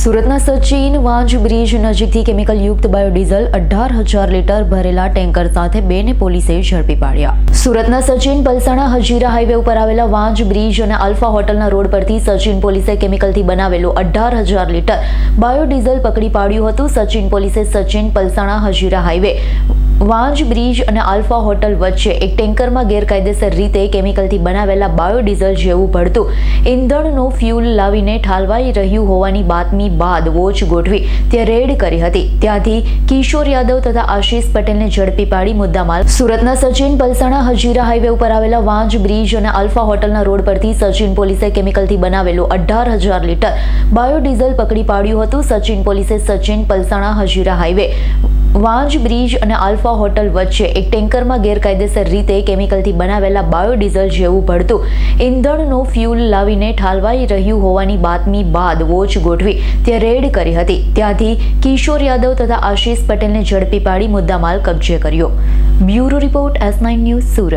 સુરતના સચિન વાંજ બ્રિજ નજીકથી કેમિકલયુક્ત biodiesel 18,000 litre ભરેલા ટેન્કર સાથે બેને પોલીસે ઝડપી પાડ્યા। સુરતના સચિન પલસાણા હજીરા હાઈવે ઉપર આવેલા વાંજ બ્રિજ અને આલ્ફા હોટલના રોડ પરથી સચિન પોલીસે કેમિકલથી બનાવેલું 18,000 લીટર બાયોડીઝલ પકડી પાડ્યું હતું। સચિન પોલીસે સચિન પલસાણા હજીરા હાઈવે વાંજ બ્રિજ અને આલ્ફા હોટલ વચ્ચે એક ટેન્કરમાં ગેરકાયદેસર રીતે કેમિકલથી બનાવેલા બાયોડીઝલ જેવું ભળતું ઈંધણનો ફ્યુલ લાવીને ઠાલવાઈ રહ્યું હોવાની બાતમી બાદ વોચ ગોઠવી ત્યાં રેડ કરી હતી। ત્યાંથી કિશોર યાદવ તથા આશીષ પટેલને ઝડપી પાડી મુદ્દામાલ સુરતના સચિન પલસાણા હજીરા હાઈવે ઉપર આવેલા વાંજ બ્રિજ અને આલ્ફા હોટલના રોડ પરથી સચિન પોલીસે કેમિકલથી બનાવેલું 18,000 લીટર બાયોડીઝલ પકડી પાડ્યું હતું। સચિન પોલીસે સચિન પલસાણા હજીરા હાઈવે વાંજ બ્રિજ અને આલ્ફા હોટલ વચ્ચે એક ટેન્કરમાં ગેરકાયદેસર રીતે કેમિકલથી બનાવેલા બાયોડીઝલ જેવું ભળતું ઈંધણનો ફ્યુલ લાવીને ઠાલવાઈ રહ્યું હોવાની બાતમી બાદ વોચ ગોઠવી ત્યાં રેડ કરી હતી। ત્યાંથી કિશોર યાદવ તથા આશીષ પટેલને ઝડપી પાડી મુદ્દામાલ કબજે કર્યો। Bureau report S9 news Surat.